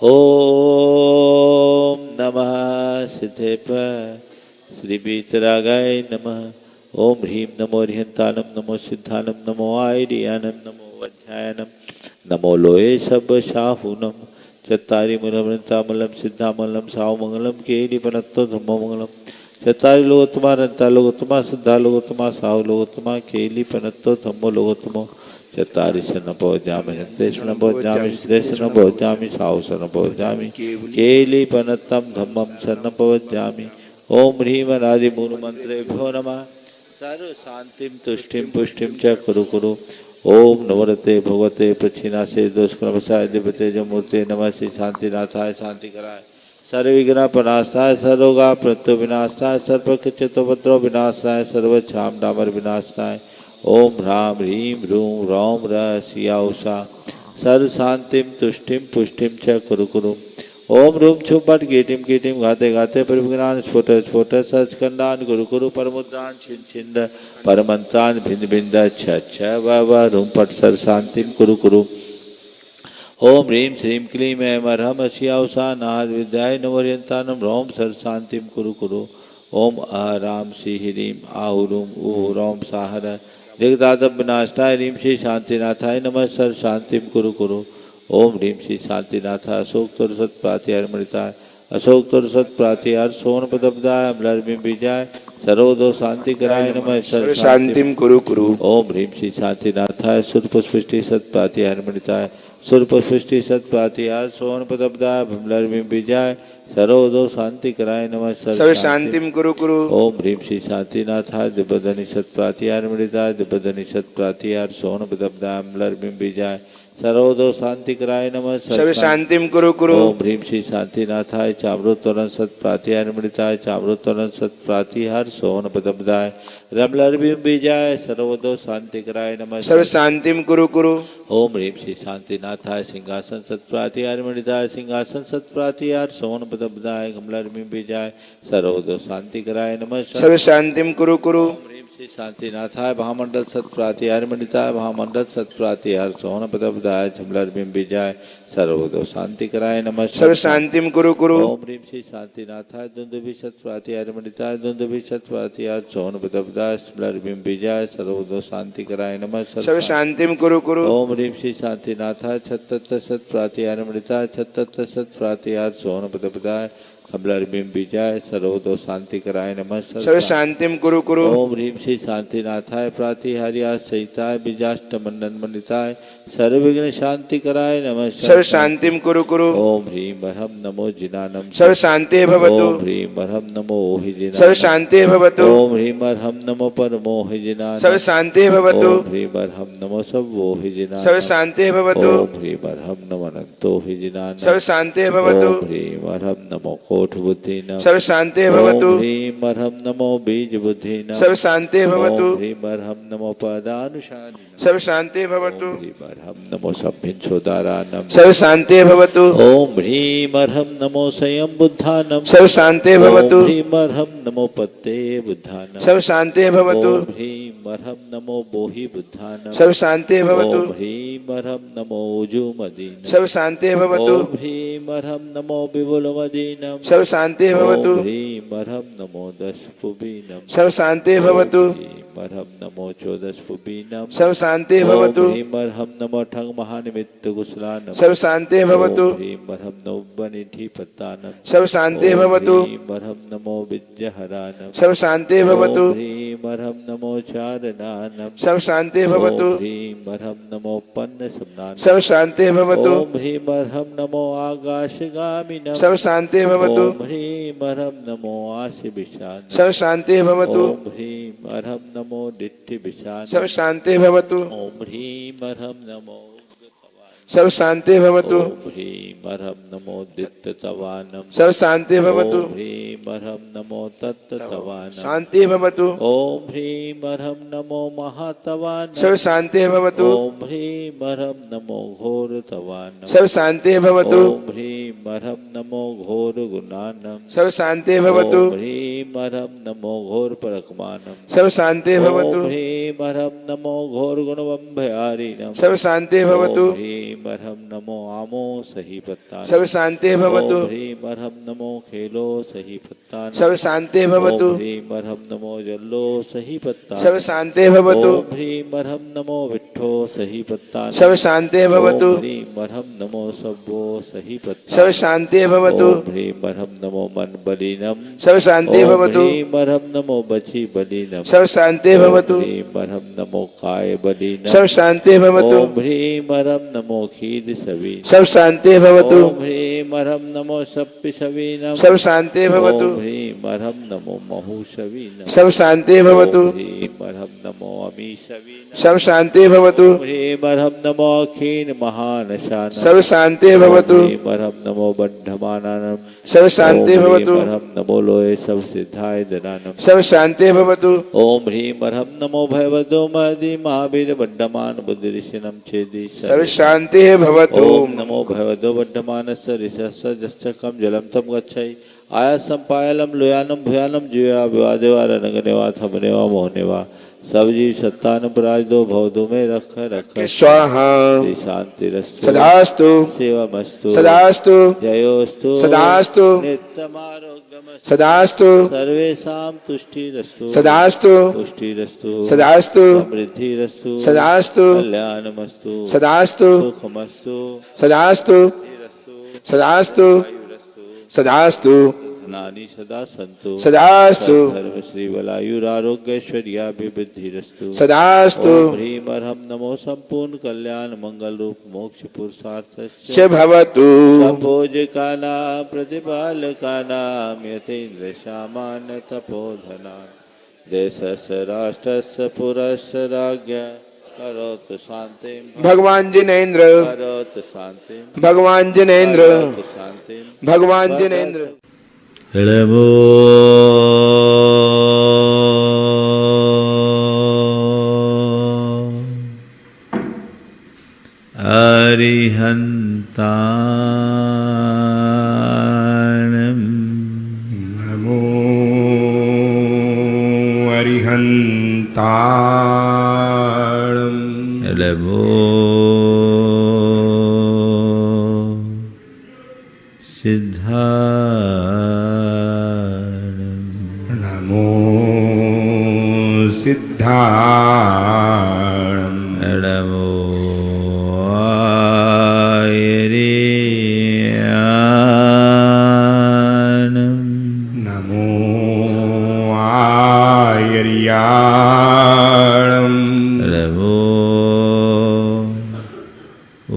ओम नमः सिद्धेप श्री वीतरागाय नमः। ओम ह्रीं नमो ह्रियंतानम नमो सिद्धानम नमो आयर्यानम नमो वज्रायनम नमो लोये सब शाहूनम चत्तारि मूलमृतामलम सिद्धामलम सावमंगलम केलिपनत्तो धम्ममंगलम चत्तारि लोकोत्तमा रंता लोकोत्तमा सिद्धा लोकोत्तमा साहु लोकोत्तमा केलिपनत्तो धम्मो लोकोत्तमो चत्तारि शरणभोजामि शरणभोजामि शरणभोजामि साहु शरणभोजामि केलिपनत्तं धम्मं शरणभोजामि। ओम ह्रीं राधि मूलमंत्रेभ्यो नमः। सर्व शांतिं तुष्टिं पुष्टिं च कुरु कुरु। ओम नवरते भगवते प्रच्छिन्नासे दोषकृपसाय दिव्यते जमूर्ते नमः श्री शांतिनाथाय शांति कराय सर्वविघ्न प्रनाशाय सर्वरोगा प्रत्यु विनाशाय सर्वकृच्युतोपद्रव विनाशाय सर्वक्षाम डामर विनाशाय। ओम ह्रां ह्रीं ह्रूं रौं सिया उषा सर्व शांतिं तुष्टिं पुष्टिं च कुरु कुरु। ओम रूम छुम पट कीटिम कीटिम घाते घाते परिविज्ञान स्फुट स्फुट सचखंडान गुरु गुरु परमुद्रान छिंद छिंद परमंत्रान भिंद भिंद छ छ व रूम पट सर शांतिम कुरु कुरु। ओम ह्रीं श्रीं क्लीं ऐं अर्हं शियाउषा नाद विद्याय नमोरियंतानम रोम सर शांतिम कुरु कुरु। ओम राम श्री ह्रीं आहुरूम रोम साहर जगदादब विनाशाय ह्रीं श्री शांतिनाथाय नमः सर शांतिम कुरु कुरु। ओम ह्रीं श्री शांतिनाथ अशोक तुर सत्प्रातिहार मृताय अशोक तुर सत्प्रातिहार सोन पदब्दाय अम्लर्भिं बीजाय सर्वदो शांति कराय नमः सर्व शांतिम कुरु कुरु। ओम ह्रीं श्री शांतिनाथाय सुरपुष्टि सत्प्रातिहार मृताय सुरपुष्टि सत्प्रातिहार सोन पदब्दाय अम्लर्भिं बीजाय सर्वदो शांति कराय नमः सर्व शांतिम कुरु कुरु। ओम ह्रीं श्री शांतिनाथाय दिव्यधनि सत्प्रातिहार मृताय दिव्यधनि सत्प्रातिहार सोन पदब्दाय अम्लर्भिं बीजाय सर्वदो शांति कराय नमः सर्व शांतिम कुरु कुरु। ओम ह्रीं श्री शांतिनाथाय चामृतोरण सत्प्रातिहार मृताय चामृतोरण सत्प्रातिहार सोन पदब्दाय रमलर्भिं बीजाय सर्वदो शांति कराय नमः सर्व शांतिम कुरु कुरु। ओम ह्रीं श्री शांतिनाथाय सिंहासन सत्प्रातिहार मृताय सिंहासन सत्प्रातिहार सोन पदब्दाय कमलर्भिं बीजाय सर्वदो शांति कराय नमः सर्व शांतिम कुरु कुरु। श्री शांतिनाथाय महामंडल सत्प्रातिहार मणिताय महामंडल सत्प्रातिहार सोन पदब्दाय झमलर्भिं बीजाय सर्वदो शांति कराय नमः सर्व शांतिम कुरु कुरु। ओम ह्रीं श्री शांतिनाथाय दुंदुभि सत्प्रातिहार मणिताय दुंदुभि सत्प्रातिहार सोन पदब्दाय झमलर्भिं बीजाय सर्वदो शांति कराय नमः सर्व शांतिम कुरु कुरु। ओम ह्रीं श्री शांतिनाथाय छत्तत् सत्प्रातिहार मणिताय छत्तत् सत्प्रातिहार सोन पदब्दाय कमलर्भिं बीजाय सर्वदो शांति कराय नमः सर्व शांतिम कुरु कुरु। ओम ह्रीं श्री शांतिनाथाय प्रातिहार्या सहिताय बीजाष्टमंडन मणिताय सर्वविघ्न शांति कराय नमः सर्व शांतिम कुरु कुरु। ओम ह्रीं बरहम नमो जिनानम सर्व शांति भवतु। ओम ह्रीं बरहम नमो ओहि जिनानम सर्व शांति भवतु। ओम ह्रीं बरहम नमो परमो ओहि जिनानम सर्व शांति भवतु। ओम ह्रीं बरहम नमो सवो ओहि जिनानम सर्व शांति भवतु। ओम ह्रीं बरहम नमो अनंतो ओहि जिनानम सर्व शांति भवतु। ओम ह्रीं बरहम नमो कोट बुद्धिनाम सर्व शांति भवतु। ओम ह्रीं बरहम नमो बीज बुद्धिनाम सर्व शांति भवतु। ओम ह्रीं बरहम नमो पदानुशालिनाम सर्व शांति भवतु। ओम ह्रीं बरहम नमो सभ्भिन्सोदारानम सर्व शांति भवतु। ओम ह्रीं बरहम नमो स्वयं बुद्धानम सर्व शांति भवतु। ओम ह्रीं बरहम नमो पत्ते बुद्धानम सर्व शांति भवतु। ओम ह्रीं बरहम नमो बोहि बुद्धानम सर्व शांति भवतु। ओम ह्रीं बरहम नमो उजुमदीनम सर्व शांति भवतु। ओम ह्रीं बरहम नमो विपुलमदीनम सर्व शांति भवतु। ओम ह्रीं बरहम नमो दशपुबीनम सर्व शांति भवतु। ओम ह्रीं बरहम नमो चोदशपुबीनम सर्व शांति भवतु। ओम ह्रीं बरहम नमो ठग महानिमित्त कुशलानम सर्व शांति भवतु। ओम ह्रीं बरहम नमो बनिधि पत्तानम सर्व शांति भवतु। ओम ह्रीं बरहम नमो विद्याहरानम सर्व शांति भवतु। ओम ह्रीं बरहम नमो चारणानम सर्व शांति भवतु। ओम ह्रीं बरहम नमो पन्न समनानम सर्व शांति भवतु। ओम ह्रीं बरहम नमो आकाशगामिनम सर्व शांति भवतु। ओम ह्रीं बरहम नमो आसि विशानम सर्व शांति भवतु। ओम ह्रीं बरहम नमो दिट्ठि विशानम सर्व शांति भवतु। ओम ह्रीं बरहम नमो सर्व शांति भवतु। ओम ह्रीं बरहम नमो दित्ततवानम सर्व शांति भवतु। ओम ह्रीं बरहम नमो तत्ततवानम शांति भवतु। ओम ह्रीं बरहम नमो महातवानम सर्व शांति भवतु। ओम ह्रीं बरहम नमो घोरतवानम सर्व शांति भवतु। ओम ह्रीं बरहम नमो घोर गुणानम सर्व शांति भवतु। ओम ह्रीं बरहम नमो घोर परकमानम सर्व शांति भवतु। ओम ह्रीं बरहम नमो घोर गुणवंभयारिणम सर्व शांति भवतु। ओम ह्रीं ह्रीं अर्हं नमो आमो सही पत्ता सब शांति भवतु। ओम ह्रीं अर्हं नमो खेलो सही पत्ता सब शांति भवतु। ओम ह्रीं अर्हं नमो जल्लो सही पत्ता सब शांति भवतु। ओम ह्रीं अर्हं नमो विट्ठो सही पत्ता सब शांति भवतु। ओम ह्रीं अर्हं नमो सब्बो सही पत्ता सब शांति भवतु। ओम ह्रीं अर्हं नमो मन बलिनम सब शांति ओम भवतु। ह्रीं अर्हं नमो बची बलिनम सब शांति भवतु। ओम ह्रीं अर्हं नमो काय बलिनम सब शांति भवतु। ओम ह्रीं अर्हं नमो खीर सवीनम सब शांति भवतु। ओम ह्रीं अर्हं नमो सप्पि सवीनम सब शांति भवतु। ओम ह्रीं अर्हं नमो महु सवीनम सब शांति भवतु। ओम ह्रीं अर्हं नमो अमी सवीनम सब शांति भवतु। ओम ह्रीं अर्हं नमो खीन महानशानम सब शांति भवतु। ओम ह्रीं अर्हं नमो बद्धमानानम सब शांति भवतु। ओम ह्रीं अर्हं नमो लोये सब सिद्धाय ददानम सब शांति भवतु। ओम ह्रीं अर्हं नमो भयवदो महदि महावीर बद्धमान बुद्धिरिशनम छेदि सब शांति भवतु। ओम नमो भगवतो वर्धमानस्य ऋषस्य जश्चकं जलं तं गच्छै आयासं पायलं लोयानं भूयानं जुया विवादेवा रणगनेवा थमनेवा मोहनेवा सब जीव सत्तान पराज दो भवदो में रख रख स्वाहा श्री शांतिरस्तु सदास्तु सेवमस्तु सदास्तु जयोस्तु सदास्तु नित्यमारोग्यमस्तु सदास्तु सर्वेषां तुष्टिरस्तु सदास्तु पुष्टिरस्तु सदास्तु समृद्धिरस्तु सदास्तु कल्याणमस्तु सदास्तु सुखमस्तु सदास्तु सदास्तु सदास्तु धनानि सदा सन्तु सदास्तु धर्म श्री बलायुरारोग्यैश्वर्याभिवृद्धिरस्तु सदास्तु ओम ह्रीं अर्हं नमो संपूर्ण कल्याण मंगल रूप मोक्ष पुरुषार्थस्य च भवतु संभोजकानां प्रतिपालकानां यतेन्द्र सामान्य तपोधना देशस्य राष्ट्रस्य पुरस्य राज्ञ करोतु शांतिं भगवान जिनेन्द्र करोतु शांतिं भगवान जिनेन्द्र करोतु शांतिं भगवान जिनेन्द्र नमो अरिहन्ताणं नमो अरिहन्ताणं नमो सिद्धाणं नमो सिद्धाणं नमो आयर्याणं नमो आयर्याणं नमो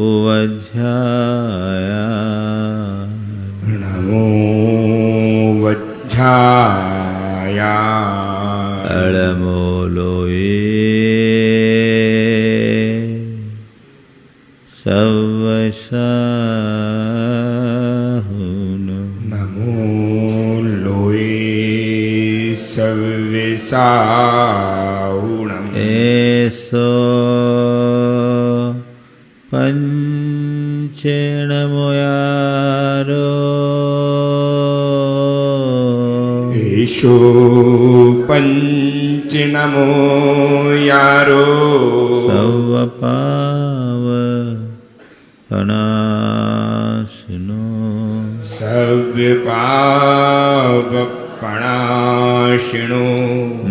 उवध्याया नमो वज्झाया नमो लोये सवसाहुनो नमो लोये सव्यसाहुणम् एसो पंचेणमुयारो ईशो पंचनमो यारो सवपाव पनाशनो सव्यपावपणाशिनो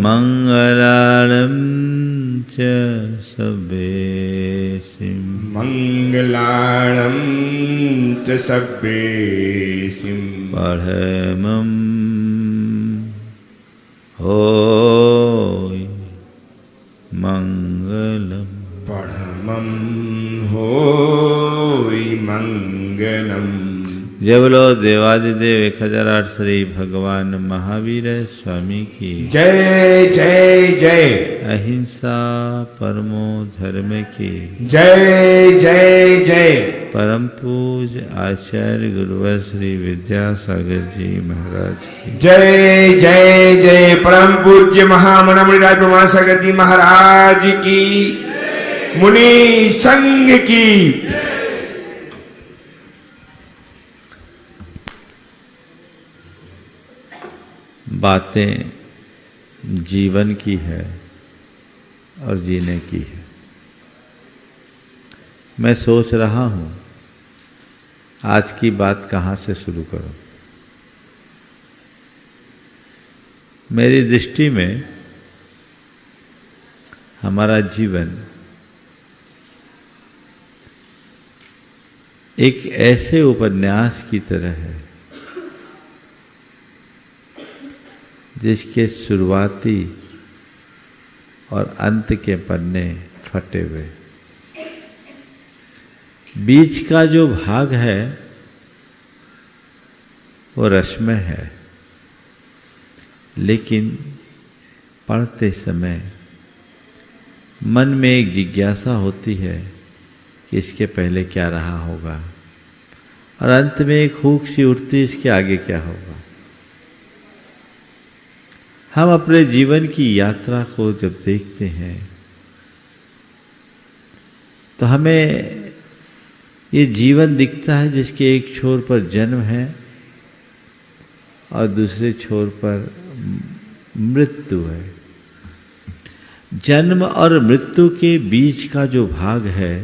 मंगलालं च सभ्येसिं मङ्गलाणं च सभ्येसिं पढ़मं होय मंगलम परमं होय मङ्गलम् जय बोलो देवादिदेव 1008 श्री भगवान महावीर स्वामी की जय जय जय अहिंसा परमो धर्म की जय जय जय परम पूज आचार्य गुरुवर श्री विद्यासागर जी महाराज की जय जय जय परम पूज्य महामना मुनिराज प्रमासागर जी महाराज की मुनि संघ की बातें जीवन की है और जीने की है। मैं सोच रहा हूं आज की बात कहाँ से शुरू करूं। मेरी दृष्टि में हमारा जीवन एक ऐसे उपन्यास की तरह है जिसके शुरुआती और अंत के पन्ने फटे हुए, बीच का जो भाग है वो रसमय है, लेकिन पढ़ते समय मन में एक जिज्ञासा होती है कि इसके पहले क्या रहा होगा, और अंत में एक हुक सी उठती इसके आगे क्या होगा। हम अपने जीवन की यात्रा को जब देखते हैं तो हमें ये जीवन दिखता है जिसके एक छोर पर जन्म है और दूसरे छोर पर मृत्यु है। जन्म और मृत्यु के बीच का जो भाग है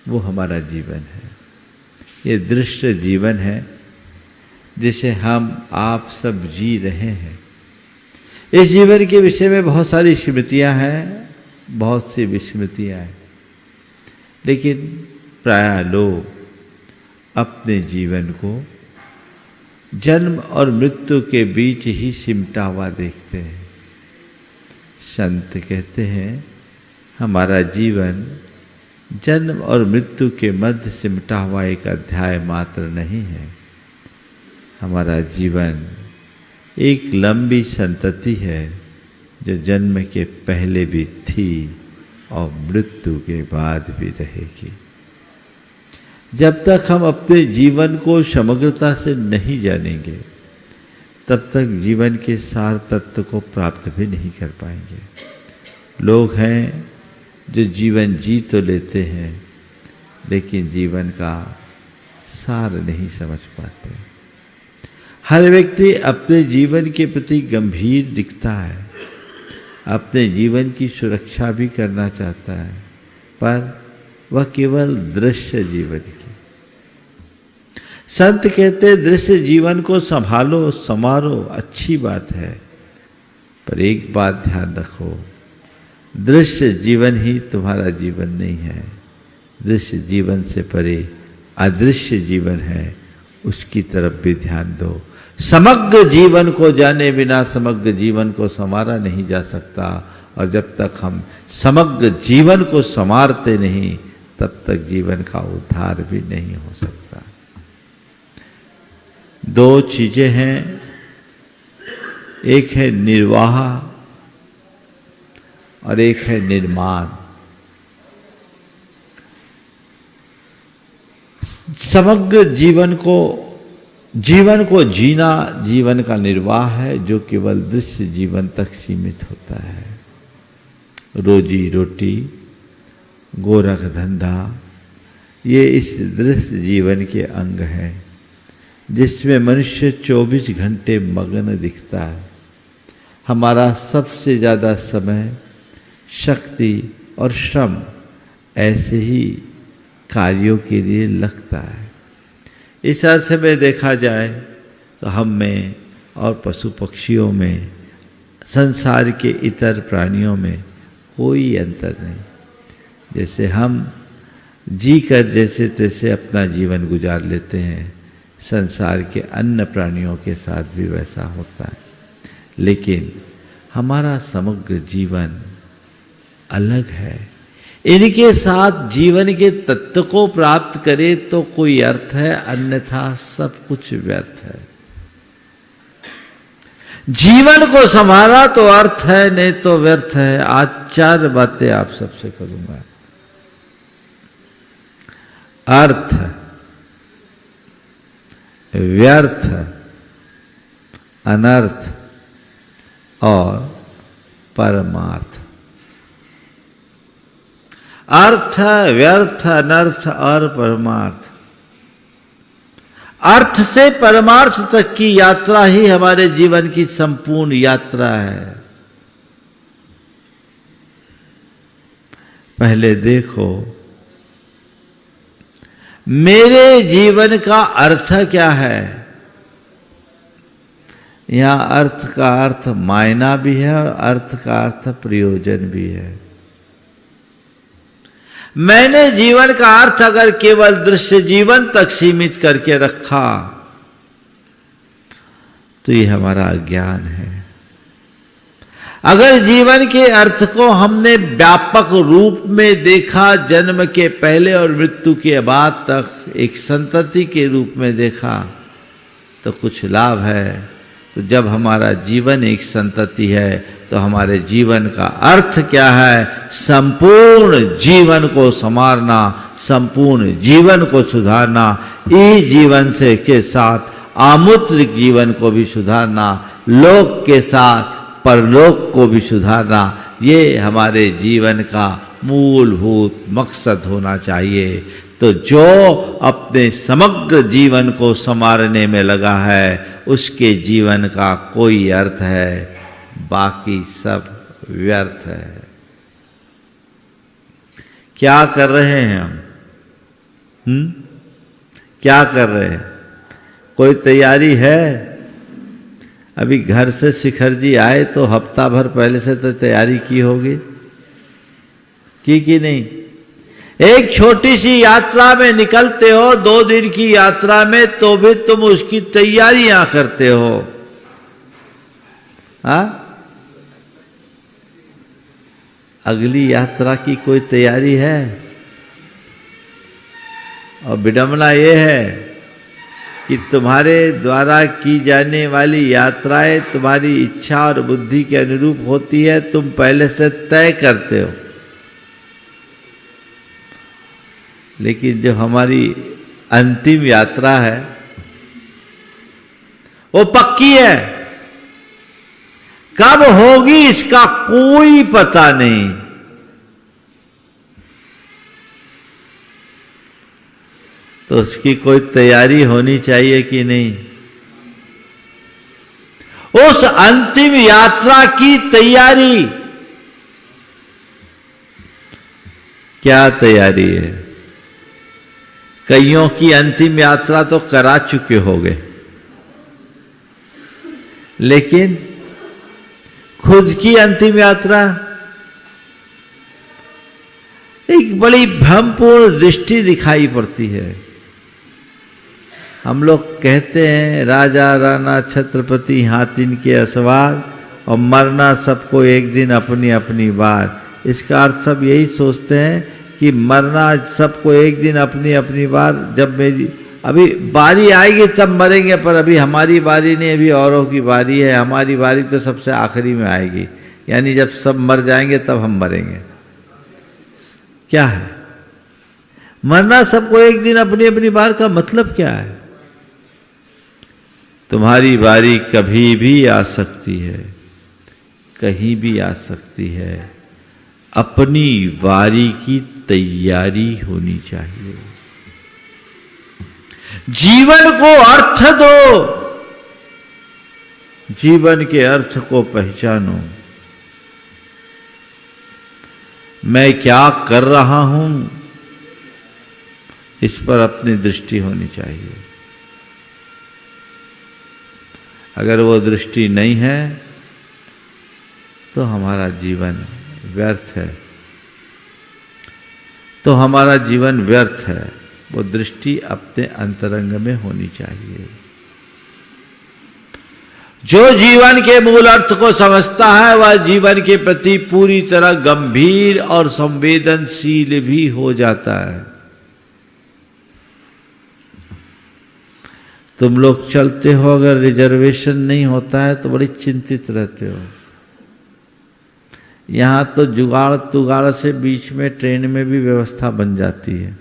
वो हमारा जीवन है। ये दृश्य जीवन है जिसे हम आप सब जी रहे हैं। इस जीवन के विषय में बहुत सारी स्मृतियां हैं, बहुत सी विस्मृतियां हैं, लेकिन प्रायः लोग अपने जीवन को जन्म और मृत्यु के बीच ही सिमटा हुआ देखते हैं। संत कहते हैं हमारा जीवन जन्म और मृत्यु के मध्य सिमटा हुआ एक अध्याय मात्र नहीं है। हमारा जीवन एक लंबी संतति है जो जन्म के पहले भी थी और मृत्यु के बाद भी रहेगी। जब तक हम अपने जीवन को समग्रता से नहीं जानेंगे तब तक जीवन के सार तत्व को प्राप्त भी नहीं कर पाएंगे। लोग हैं जो जीवन जी तो लेते हैं लेकिन जीवन का सार नहीं समझ पाते। हर व्यक्ति अपने जीवन के प्रति गंभीर दिखता है, अपने जीवन की सुरक्षा भी करना चाहता है, पर वह केवल दृश्य जीवन की। संत कहते दृश्य जीवन को संभालो संवारो, अच्छी बात है, पर एक बात ध्यान रखो, दृश्य जीवन ही तुम्हारा जीवन नहीं है। दृश्य जीवन से परे अदृश्य जीवन है, उसकी तरफ भी ध्यान दो। समग्र जीवन को जाने बिना समग्र जीवन को संवारा नहीं जा सकता, और जब तक हम समग्र जीवन को संवारते नहीं तब तक जीवन का उद्धार भी नहीं हो सकता। दो चीजें हैं, एक है निर्वाह और एक है निर्माण। समग्र जीवन को जीना जीवन का निर्वाह है, जो केवल दृश्य जीवन तक सीमित होता है। रोजी रोटी, गोरख धंधा, ये इस दृश्य जीवन के अंग हैं जिसमें मनुष्य 24 घंटे मग्न दिखता है। हमारा सबसे ज़्यादा समय, शक्ति और श्रम ऐसे ही कार्यों के लिए लगता है। इस अर्थ में देखा जाए तो हम में और पशु पक्षियों में, संसार के इतर प्राणियों में कोई अंतर नहीं। जैसे हम जी कर जैसे तैसे अपना जीवन गुजार लेते हैं, संसार के अन्य प्राणियों के साथ भी वैसा होता है, लेकिन हमारा समग्र जीवन अलग है। इनके साथ जीवन के तत्व को प्राप्त करे तो कोई अर्थ है, अन्यथा सब कुछ व्यर्थ है। जीवन को संभाला तो अर्थ है, नहीं तो व्यर्थ है। आज 4 बातें आप सबसे करूंगा। अर्थ, व्यर्थ, अनर्थ और परमार्थ। अर्थ, व्यर्थ, अनर्थ और परमार्थ। अर्थ से परमार्थ तक की यात्रा ही हमारे जीवन की संपूर्ण यात्रा है। पहले देखो मेरे जीवन का अर्थ क्या है? यहां अर्थ का अर्थ मायना भी है और अर्थ का अर्थ प्रयोजन भी है। मैंने जीवन का अर्थ अगर केवल दृश्य जीवन तक सीमित करके रखा तो ये हमारा अज्ञान है। अगर जीवन के अर्थ को हमने व्यापक रूप में देखा, जन्म के पहले और मृत्यु के बाद तक एक संतति के रूप में देखा, तो कुछ लाभ है। तो जब हमारा जीवन एक संतति है तो हमारे जीवन का अर्थ क्या है? संपूर्ण जीवन को संवारना, संपूर्ण जीवन को सुधारना, इस जीवन से के साथ आमुत्रिक जीवन को भी सुधारना, लोक के साथ परलोक को भी सुधारना, ये हमारे जीवन का मूलभूत मकसद होना चाहिए। तो जो अपने समग्र जीवन को संवारने में लगा है उसके जीवन का कोई अर्थ है, बाकी सब व्यर्थ है। क्या कर रहे हैं हम? क्या कर रहे हैं? कोई तैयारी है? अभी घर से शिखर जी आए तो हफ्ता भर पहले से तो तैयारी की होगी, की नहीं? एक छोटी सी यात्रा में निकलते हो, 2 दिन की यात्रा में, तो भी तुम उसकी तैयारियां करते हो। अगली यात्रा की कोई तैयारी है? और विडंबना यह है कि तुम्हारे द्वारा की जाने वाली यात्राएं तुम्हारी इच्छा और बुद्धि के अनुरूप होती है, तुम पहले से तय करते हो। लेकिन जो हमारी अंतिम यात्रा है वो पक्की है, कब होगी इसका कोई पता नहीं। तो उसकी कोई तैयारी होनी चाहिए कि नहीं? उस अंतिम यात्रा की तैयारी, क्या तैयारी है? कईयों की अंतिम यात्रा तो करा चुके होंगे, लेकिन खुद की अंतिम यात्रा एक बड़ी भ्रमपूर्ण दृष्टि दिखाई पड़ती है। हम लोग कहते हैं राजा राणा छत्रपति हाथिन के असवार और मरना सबको एक दिन अपनी अपनी बार। इसका अर्थ सब यही सोचते हैं कि मरना सबको एक दिन अपनी अपनी बार, जब मेरी अभी बारी आएगी तब मरेंगे, पर अभी हमारी बारी नहीं, अभी औरों की बारी है, हमारी बारी तो सबसे आखिरी में आएगी, यानी जब सब मर जाएंगे तब हम मरेंगे। क्या है मरना सबको एक दिन अपनी अपनी बार का मतलब क्या है? तुम्हारी बारी कभी भी आ सकती है, कहीं भी आ सकती है। अपनी बारी की तैयारी होनी चाहिए। जीवन को अर्थ दो, जीवन के अर्थ को पहचानो। मैं क्या कर रहा हूं, इस पर अपनी दृष्टि होनी चाहिए। अगर वो दृष्टि नहीं है तो हमारा जीवन व्यर्थ है, तो हमारा जीवन व्यर्थ है। वो दृष्टि अपने अंतरंग में होनी चाहिए। जो जीवन के मूल अर्थ को समझता है वह जीवन के प्रति पूरी तरह गंभीर और संवेदनशील भी हो जाता है। तुम लोग चलते हो, अगर रिजर्वेशन नहीं होता है तो बड़ी चिंतित रहते हो। यहां तो जुगाड़ तुगाड़ से बीच में ट्रेन में भी व्यवस्था बन जाती है,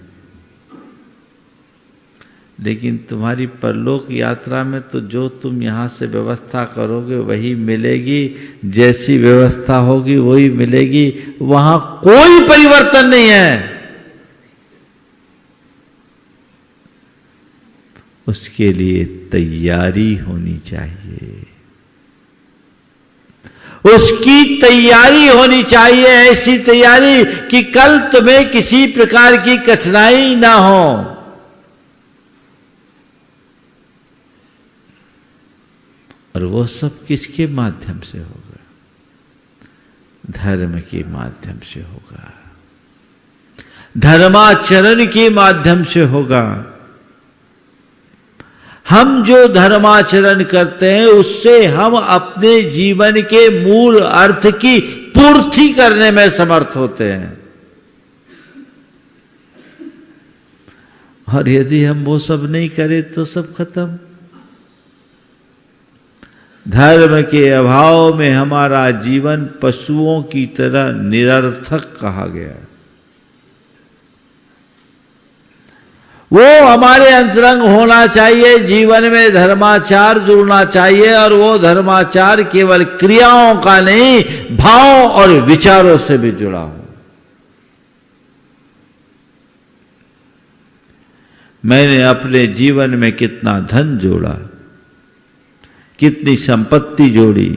लेकिन तुम्हारी परलोक यात्रा में तो जो तुम यहां से व्यवस्था करोगे वही मिलेगी, जैसी व्यवस्था होगी वही मिलेगी, वहां कोई परिवर्तन नहीं है। उसके लिए तैयारी होनी चाहिए, उसकी तैयारी होनी चाहिए, ऐसी तैयारी कि कल तुम्हें किसी प्रकार की कठिनाई ना हो। और वो सब किसके माध्यम से होगा? धर्म के माध्यम से होगा, धर्माचरण के माध्यम से होगा। हम जो धर्माचरण करते हैं उससे हम अपने जीवन के मूल अर्थ की पूर्ति करने में समर्थ होते हैं। और यदि हम वो सब नहीं करें तो सब खत्म। धर्म के अभाव में हमारा जीवन पशुओं की तरह निरर्थक कहा गया है। वो हमारे अंतरंग होना चाहिए, जीवन में धर्माचार जुड़ना चाहिए, और वो धर्माचार केवल क्रियाओं का नहीं, भाव और विचारों से भी जुड़ा हो। मैंने अपने जीवन में कितना धन जोड़ा, कितनी संपत्ति जोड़ी,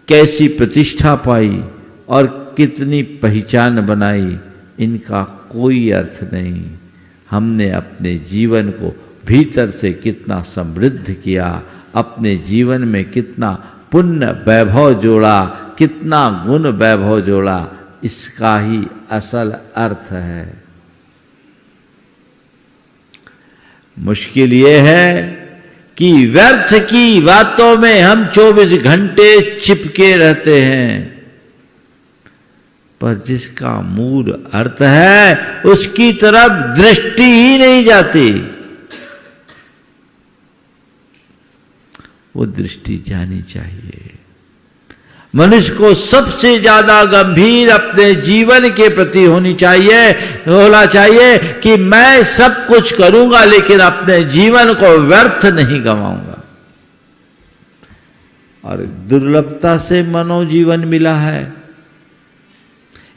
कैसी प्रतिष्ठा पाई और कितनी पहचान बनाई, इनका कोई अर्थ नहीं। हमने अपने जीवन को भीतर से कितना समृद्ध किया, अपने जीवन में कितना पुण्य वैभव जोड़ा, कितना गुण वैभव जोड़ा, इसका ही असल अर्थ है। मुश्किल ये है कि व्यर्थ की बातों में हम 24 घंटे चिपके रहते हैं, पर जिसका मूल अर्थ है उसकी तरफ दृष्टि ही नहीं जाती। वो दृष्टि जानी चाहिए। मनुष्य को सबसे ज्यादा गंभीर अपने जीवन के प्रति होना चाहिए कि मैं सब कुछ करूंगा लेकिन अपने जीवन को व्यर्थ नहीं गंवाऊंगा। और दुर्लभता से मनोजीवन मिला है।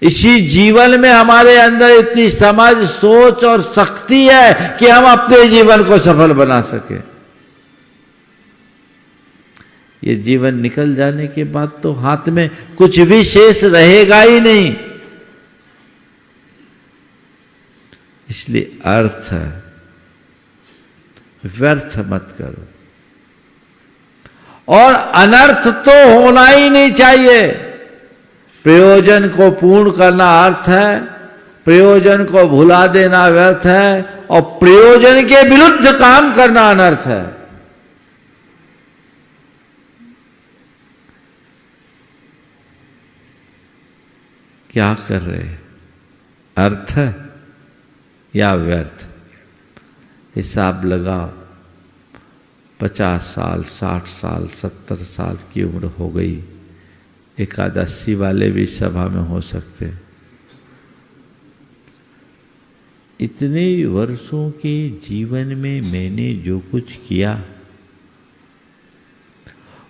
इसी जीवन में हमारे अंदर इतनी समझ, सोच और शक्ति है कि हम अपने जीवन को सफल बना सके। ये जीवन निकल जाने के बाद तो हाथ में कुछ भी शेष रहेगा ही नहीं। इसलिए अर्थ व्यर्थ मत करो, और अनर्थ तो होना ही नहीं चाहिए। प्रयोजन को पूर्ण करना अर्थ है, प्रयोजन को भुला देना व्यर्थ है, और प्रयोजन के विरुद्ध काम करना अनर्थ है। क्या कर रहे हैं? अर्थ या व्यर्थ? हिसाब लगाओ। 50 साल, 60 साल, 70 साल की उम्र हो गई, एकादशी वाले भी सभा में हो सकते हैं। इतने वर्षों के जीवन में मैंने जो कुछ किया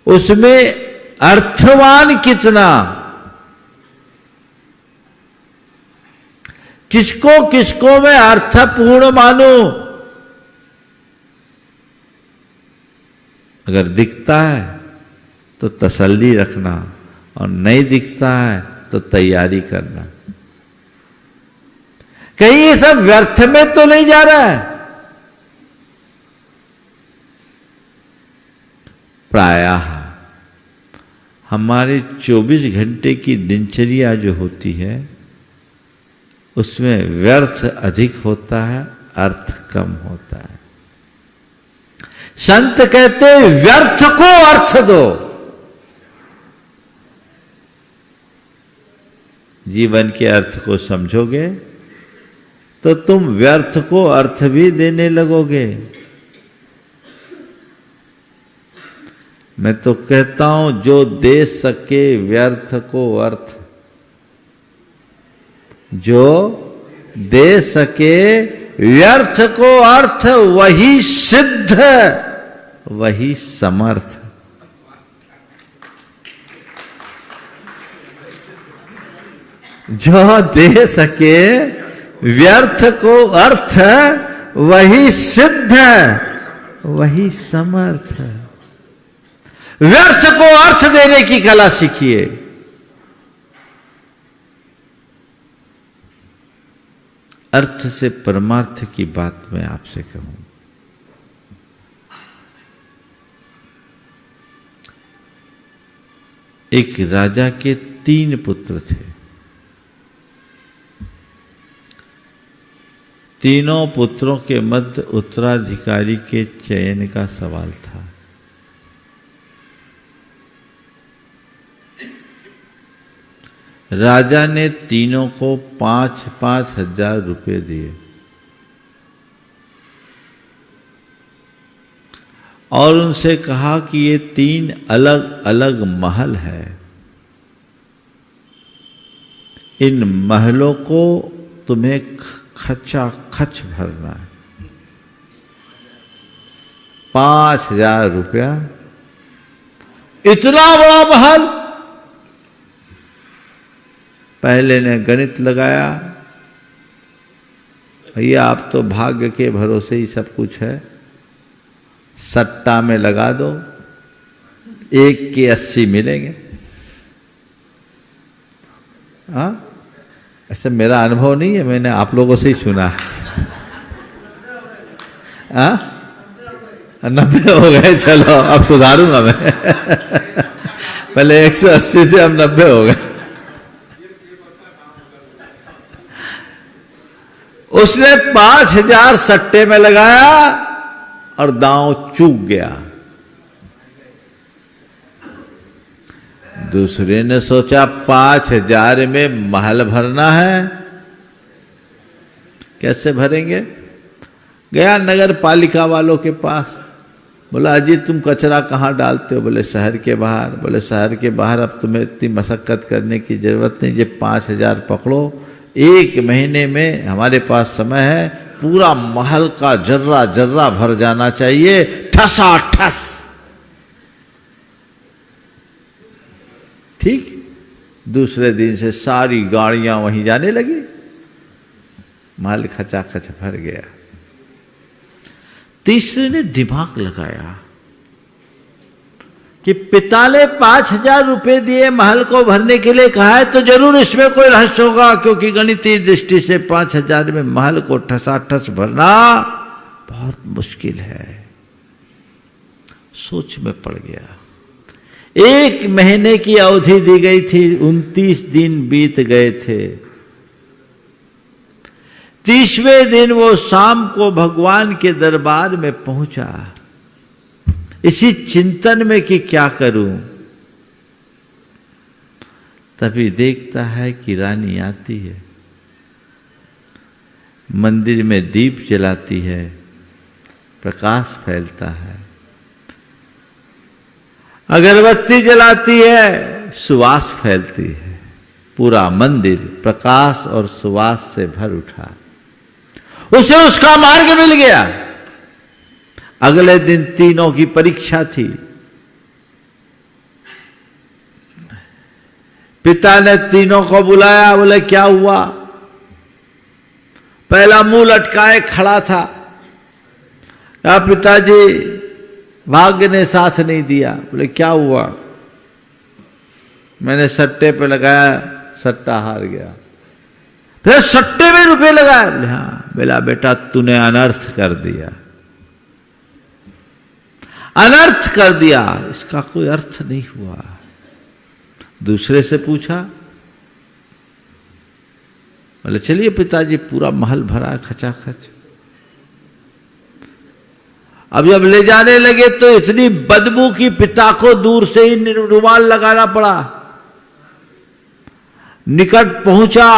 उसमें अर्थवान कितना? किसको किसको मैं अर्थपूर्ण मानूं? अगर दिखता है तो तसल्ली रखना, और नहीं दिखता है तो तैयारी करना। कहीं ये सब व्यर्थ में तो नहीं जा रहा है? प्रायः हमारे 24 घंटे की दिनचर्या जो होती है उसमें व्यर्थ अधिक होता है, अर्थ कम होता है। संत कहते व्यर्थ को अर्थ दो। जीवन के अर्थ को समझोगे तो तुम व्यर्थ को अर्थ भी देने लगोगे। मैं तो कहता हूं जो दे सके व्यर्थ को अर्थ, जो दे सके व्यर्थ को अर्थ, वही सिद्ध, वही समर्थ। जो दे सके व्यर्थ को अर्थ, वही सिद्ध, वही समर्थ। व्यर्थ को अर्थ देने की कला सीखिए। अर्थ से परमार्थ की बात मैं आपसे कहूं। एक राजा के 3 पुत्र थे। तीनों पुत्रों के मध्य उत्तराधिकारी के चयन का सवाल था। राजा ने तीनों को 5-5 हजार रुपये दिए और उनसे कहा कि ये 3 अलग अलग महल है, इन महलों को तुम्हें खचाखच भरना है। 5,000 रुपया, इतना बड़ा महल। पहले ने गणित लगाया, भैया आप तो भाग्य के भरोसे ही सब कुछ है, सट्टा में लगा दो, 1 के 80 मिलेंगे। हाँ, ऐसा मेरा अनुभव नहीं है, मैंने आप लोगों से ही सुना है। 90 हो गए, चलो अब सुधारूंगा मैं। पहले 180 थे, अब 90 हो गए। उसने 5,000 सट्टे में लगाया और दांव चूक गया। दूसरे ने सोचा 5,000 में महल भरना है, कैसे भरेंगे? गया नगर पालिका वालों के पास, बोला अजी तुम कचरा कहाँ डालते हो? बोले शहर के बाहर। बोले शहर के बाहर अब तुम्हें इतनी मशक्कत करने की जरूरत नहीं, ये 5,000 पकड़ो, 1 महीने में हमारे पास समय है, पूरा महल का जर्रा जर्रा भर जाना चाहिए, ठसाठस। ठीक, दूसरे दिन से सारी गाड़ियां वहीं जाने लगी, महल खचाखच भर गया। तीसरे ने दिमाग लगाया कि पिता ने 5,000 रुपए दिए महल को भरने के लिए कहा है, तो जरूर इसमें कोई रहस्य होगा, क्योंकि गणितीय दृष्टि से 5,000 में महल को ठसाठस भरना बहुत मुश्किल है। सोच में पड़ गया। 1 महीने की अवधि दी गई थी, 29 दिन बीत गए थे। 30वें दिन वो शाम को भगवान के दरबार में पहुंचा, इसी चिंतन में कि क्या करूं। तभी देखता है कि रानी आती है, मंदिर में दीप जलाती है, प्रकाश फैलता है, अगरबत्ती जलाती है, सुवास फैलती है। पूरा मंदिर प्रकाश और सुवास से भर उठा। उसे उसका मार्ग मिल गया। अगले दिन तीनों की परीक्षा थी। पिता ने तीनों को बुलाया, बोले क्या हुआ? पहला मुंह लटकाए खड़ा था, कहा पिताजी भाग्य ने साथ नहीं दिया। बोले क्या हुआ? मैंने सट्टे पे लगाया, सट्टा हार गया। फिर सट्टे में रुपए लगाए। बोले हाँ। बोला बेटा तूने अनर्थ कर दिया, अनर्थ कर दिया, इसका कोई अर्थ नहीं हुआ। दूसरे से पूछा, बोले चलिए पिताजी पूरा महल भरा खचाखच। अब जब ले जाने लगे तो इतनी बदबू की पिता को दूर से ही रुमाल लगाना पड़ा। निकट पहुंचा,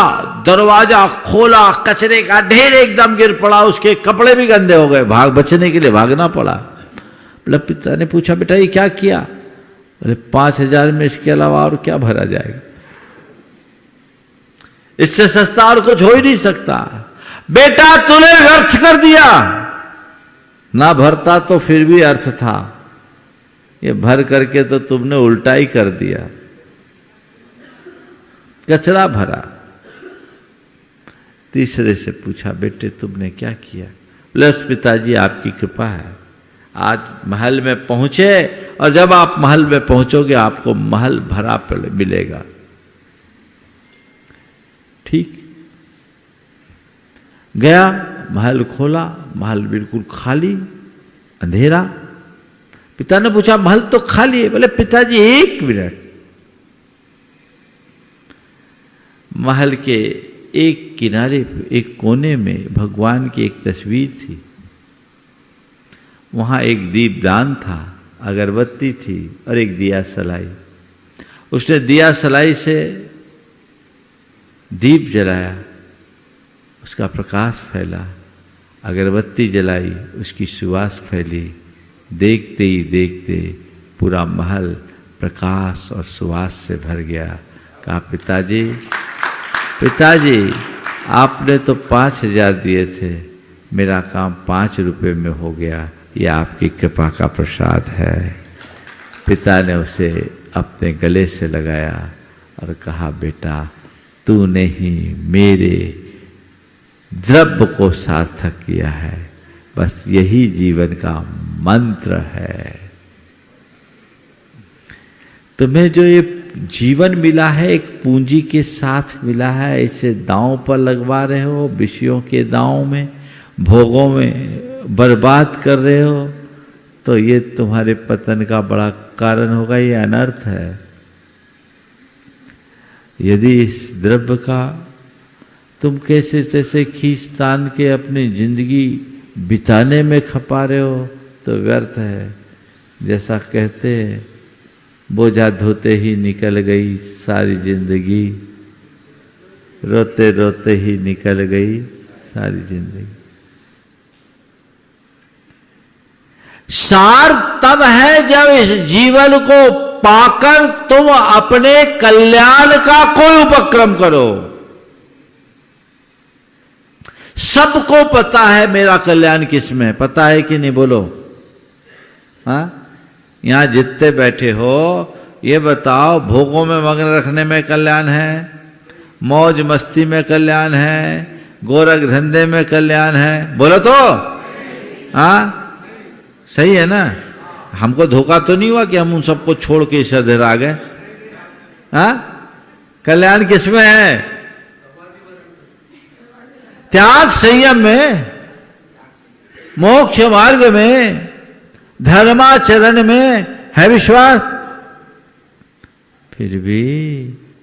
दरवाजा खोला, कचरे का ढेर एकदम गिर पड़ा, उसके कपड़े भी गंदे हो गए, बचने के लिए भागना पड़ा। बोले पिता ने पूछा बेटा ये क्या किया? बोले 5,000 में इसके अलावा और क्या भरा जाएगा? इससे सस्ता और कुछ हो ही नहीं सकता। बेटा तूने व्यर्थ कर दिया। ना भरता तो फिर भी अर्थ था, ये भर करके तो तुमने उल्टा ही कर दिया, कचरा भरा। तीसरे से पूछा बेटे तुमने क्या किया? बोले पिताजी आपकी कृपा है, आज महल में पहुंचे और जब आप महल में पहुंचोगे आपको महल भरा मिलेगा। ठीक, गया, महल खोला, महल बिल्कुल खाली, अंधेरा। पिता ने पूछा महल तो खाली है। बोले पिताजी 1 मिनट, महल के एक किनारे, एक कोने में भगवान की एक तस्वीर थी। वहां एक दीपदान था, अगरबत्ती थी और एक दिया सलाई। उसने दिया सलाई से दीप जलाया, उसका प्रकाश फैला, अगरबत्ती जलाई, उसकी सुवास फैली। देखते ही देखते पूरा महल प्रकाश और सुवास से भर गया। कहा, पिताजी पिताजी, आपने तो 5,000 दिए थे, मेरा काम 5 रुपए में हो गया, ये आपकी कृपा का प्रसाद है। पिता ने उसे अपने गले से लगाया और कहा, बेटा तूने ही मेरे द्रव्य को सार्थक किया है, बस यही जीवन का मंत्र है। तुम्हें जो ये जीवन मिला है एक पूंजी के साथ मिला है, इसे दांव पर लगवा रहे हो, विषयों के दांव में, भोगों में बर्बाद कर रहे हो, तो ये तुम्हारे पतन का बड़ा कारण होगा, ये अनर्थ है। यदि इस द्रव्य का तुम कैसे तैसे खींच तान के अपनी जिंदगी बिताने में खपा रहे हो तो व्यर्थ है। जैसा कहते हैं, बोझा धोते ही निकल गई सारी जिंदगी, रोते रोते ही निकल गई सारी जिंदगी। सार तब है जब इस जीवन को पाकर तुम अपने कल्याण का कोई उपक्रम करो। सबको पता है मेरा कल्याण किसमें है, पता है कि नहीं, बोलो। हाँ, यहां जितने बैठे हो ये बताओ, भोगों में मग्न रखने में कल्याण है, मौज मस्ती में कल्याण है, गोरख धंधे में कल्याण है, बोलो तो। हाँ, सही है ना? हमको धोखा तो नहीं हुआ कि हम उन सबको छोड़ के इस अधर आ गए? हाँ, कल्याण किसमें है? त्याग संयम में, मोक्ष मार्ग में, धर्माचरण में है विश्वास। फिर भी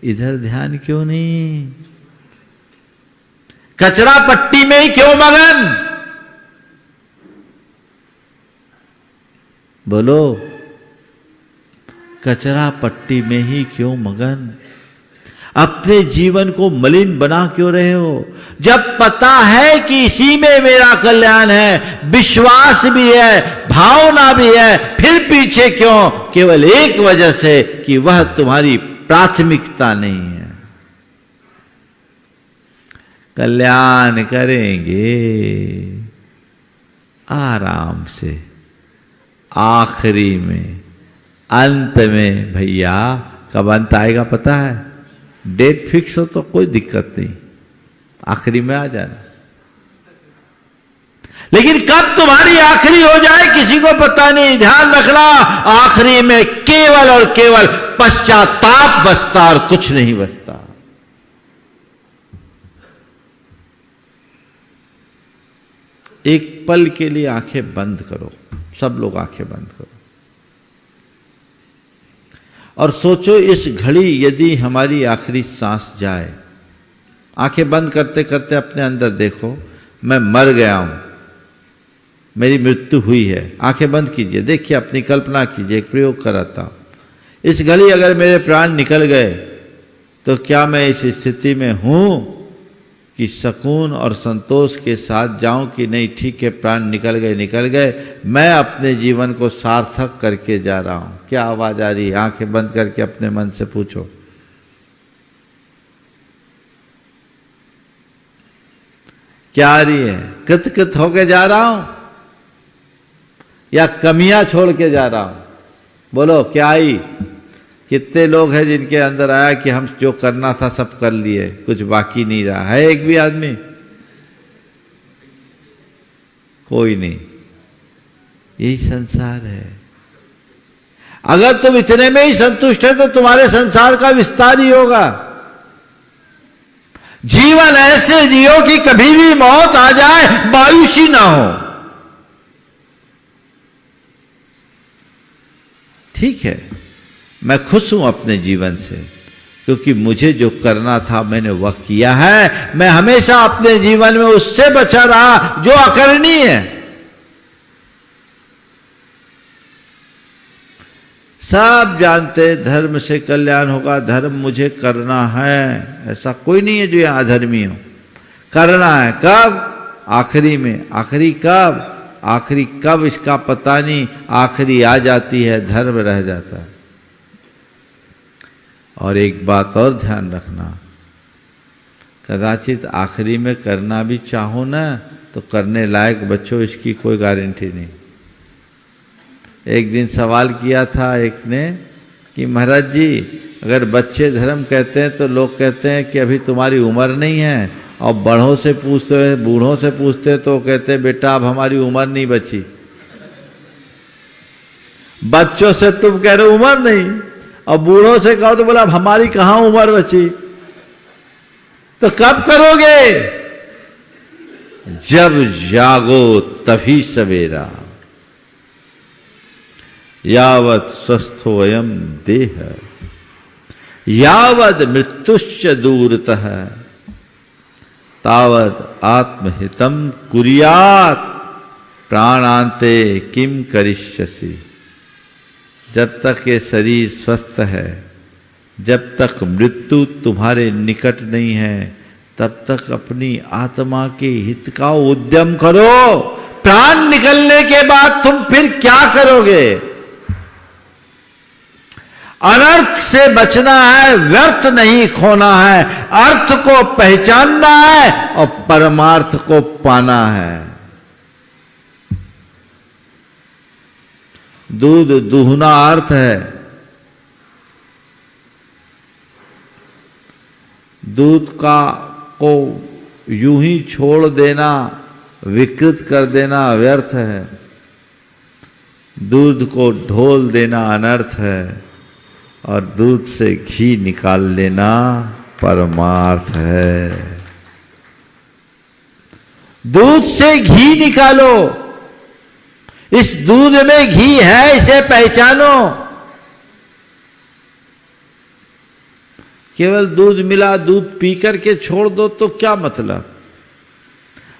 इधर ध्यान क्यों नहीं? कचरा पट्टी में ही क्यों मगन? बोलो, कचरा पट्टी में ही क्यों मगन? अपने जीवन को मलिन बना क्यों रहे हो? जब पता है कि इसी में मेरा कल्याण है, विश्वास भी है, भावना भी है, फिर पीछे क्यों? केवल एक वजह से कि वह तुम्हारी प्राथमिकता नहीं है। कल्याण करेंगे आराम से, आखिरी में, अंत में। भैया कब अंत आएगा पता है? डेट फिक्स हो तो कोई दिक्कत नहीं, आखिरी में आ जाना। लेकिन कब तुम्हारी आखिरी हो जाए किसी को पता नहीं। ध्यान रखना, आखिरी में केवल और केवल पश्चाताप बचता और कुछ नहीं बचता। एक पल के लिए आंखें बंद करो, सब लोग आंखें बंद करो और सोचो, इस घड़ी यदि हमारी आखिरी सांस जाए, आंखें बंद करते करते अपने अंदर देखो, मैं मर गया हूं, मेरी मृत्यु हुई है। आंखें बंद कीजिए, देखिए, अपनी कल्पना कीजिए, एक प्रयोग कराता हूं। इस घड़ी अगर मेरे प्राण निकल गए तो क्या मैं इस स्थिति में हूं कि सुकून और संतोष के साथ जाऊं कि नहीं, ठीक है, प्राण निकल गए, मैं अपने जीवन को सार्थक करके जा रहा हूं? क्या आवाज आ रही है? आंखें बंद करके अपने मन से पूछो। क्या आ रही है? कृत होके जा रहा हूं या कमियां छोड़ के जा रहा हूं? बोलो, क्या आई? कितने लोग हैं जिनके अंदर आया कि हम जो करना था सब कर लिए, कुछ बाकी नहीं रहा है? एक भी आदमी? कोई नहीं। यही संसार है। अगर तुम इतने में ही संतुष्ट है तो तुम्हारे संसार का विस्तार ही होगा। जीवन ऐसे जियो कि कभी भी मौत आ जाए, मायूसी ना हो। ठीक है, मैं खुश हूं अपने जीवन से, क्योंकि मुझे जो करना था मैंने वह किया है। मैं हमेशा अपने जीवन में उससे बचा रहा जो अकरणीय है। सब जानते धर्म से कल्याण होगा, धर्म मुझे करना है, ऐसा कोई नहीं है जो यहां अधर्मी हो। करना है कब? आखिरी में। आखिरी कब? आखिरी कब इसका पता नहीं, आखिरी आ जाती है, धर्म रह जाता है। और एक बात और ध्यान रखना, कदाचित आखिरी में करना भी चाहो ना तो करने लायक बच्चों, इसकी कोई गारंटी नहीं। एक दिन सवाल किया था एक ने कि महाराज जी, अगर बच्चे धर्म कहते हैं तो लोग कहते हैं कि अभी तुम्हारी उम्र नहीं है, और बड़ों से पूछते हैं, बूढ़ों से पूछते हैं तो कहते हैं बेटा अब हमारी उम्र नहीं बची। बच्चों से तुम कह रहे हो उम्र नहीं, और बूढ़ों से कहो तो बोला अब हमारी कहां उम्र बची। तो कब करोगे? जब जागो तभी सवेरा। यावत् स्वस्थो अयम देह यावद मृत्युश्च दूरतः तावद आत्महितम कुर्यात् प्राणान्ते किम करिष्यसि। जब तक ये शरीर स्वस्थ है, जब तक मृत्यु तुम्हारे निकट नहीं है, तब तक अपनी आत्मा के हित का उद्यम करो। प्राण निकलने के बाद तुम फिर क्या करोगे? अनर्थ से बचना है, व्यर्थ नहीं खोना है, अर्थ को पहचानना है और परमार्थ को पाना है। दूध दुहना अर्थ है। दूध को यूं ही छोड़ देना, विकृत कर देना व्यर्थ है। दूध को ढोल देना अनर्थ है, और दूध से घी निकाल लेना परमार्थ है। दूध से घी निकालो, इस दूध में घी है, इसे पहचानो। केवल दूध मिला, दूध पी करके छोड़ दो तो क्या मतलब?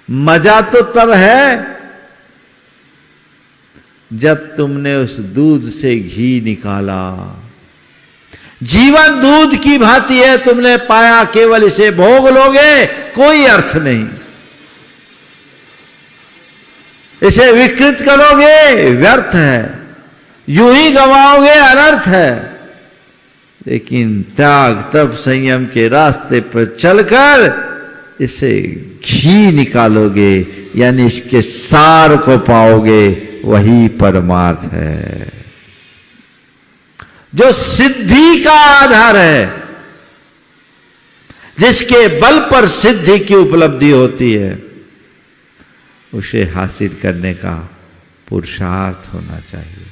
मजा तो तब है जब तुमने उस दूध से घी निकाला। जीवन दूध की भांति है, तुमने पाया, केवल इसे भोग लोगे, कोई अर्थ नहीं। इसे विकृत करोगे, व्यर्थ है, यूं ही गवाओगे, अनर्थ है। लेकिन त्याग तप संयम के रास्ते पर चलकर इसे घी निकालोगे, यानी इसके सार को पाओगे, वही परमार्थ है, जो सिद्धि का आधार है, जिसके बल पर सिद्धि की उपलब्धि होती है। उसे हासिल करने का पुरुषार्थ होना चाहिए।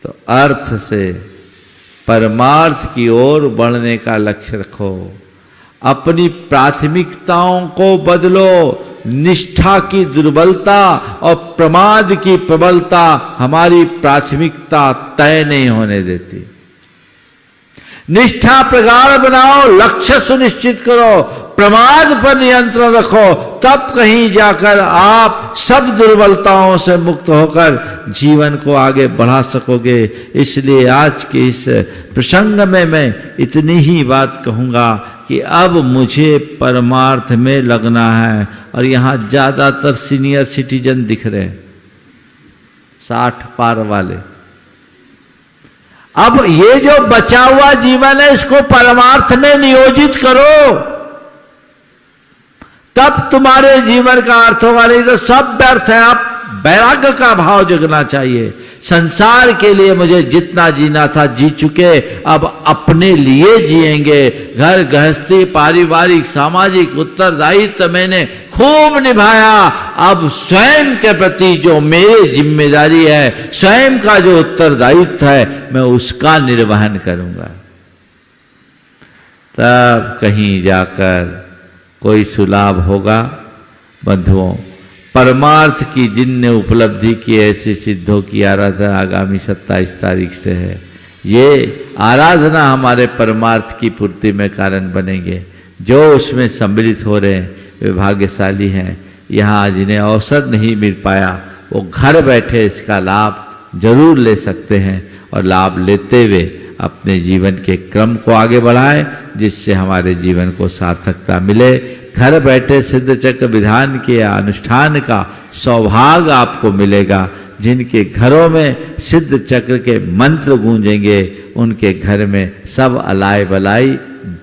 तो अर्थ से परमार्थ की ओर बढ़ने का लक्ष्य रखो। अपनी प्राथमिकताओं को बदलो। निष्ठा की दुर्बलता और प्रमाद की प्रबलता हमारी प्राथमिकता तय नहीं होने देती। निष्ठा प्रगाढ़ बनाओ, लक्ष्य सुनिश्चित करो, प्रमाद पर नियंत्रण रखो, तब कहीं जाकर आप सब दुर्बलताओं से मुक्त होकर जीवन को आगे बढ़ा सकोगे। इसलिए आज के इस प्रसंग में मैं इतनी ही बात कहूंगा कि अब मुझे परमार्थ में लगना है। और यहां ज्यादातर सीनियर सिटीजन दिख रहे हैं, 60 पार वाले। अब ये जो बचा हुआ जीवन है, इसको परमार्थ में नियोजित करो, तब तुम्हारे जीवन का अर्थ होगा। नहीं तो सब व्यर्थ है। आप वैराग्य का भाव जगना चाहिए। संसार के लिए मुझे जितना जीना था जी चुके, अब अपने लिए जिएंगे। घर गृहस्थी पारिवारिक सामाजिक उत्तरदायित्व मैंने खूब निभाया। अब स्वयं के प्रति जो मेरी जिम्मेदारी है, स्वयं का जो उत्तरदायित्व है, मैं उसका निर्वहन करूंगा। तब कहीं जाकर कोई सुलाभ होगा। बंधुओं, परमार्थ की जिनने उपलब्धि की, ऐसे सिद्धों की आराधना आगामी 27 तारीख से है। ये आराधना हमारे परमार्थ की पूर्ति में कारण बनेंगे। जो उसमें सम्मिलित हो रहे हैं वे भाग्यशाली हैं। यहाँ जिन्हें अवसर नहीं मिल पाया वो घर बैठे इसका लाभ जरूर ले सकते हैं और लाभ लेते हुए अपने जीवन के क्रम को आगे बढ़ाएं, जिससे हमारे जीवन को सार्थकता मिले। घर बैठे सिद्ध चक्र विधान के अनुष्ठान का सौभाग्य आपको मिलेगा। जिनके घरों में सिद्ध चक्र के मंत्र गूंजेंगे उनके घर में सब अलाय बलाई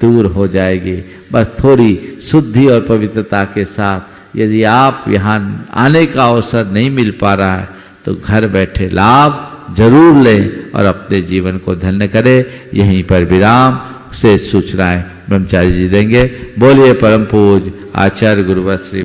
दूर हो जाएगी। बस थोड़ी शुद्धि और पवित्रता के साथ यदि आप यहाँ आने का अवसर नहीं मिल पा रहा है तो घर बैठे लाभ जरूर लें और अपने जीवन को धन्य करें। यहीं पर विराम से सूचनाएं ब्रह्मचारी जी देंगे। बोलिए परम पूज्य आचार्य गुरुवर श्री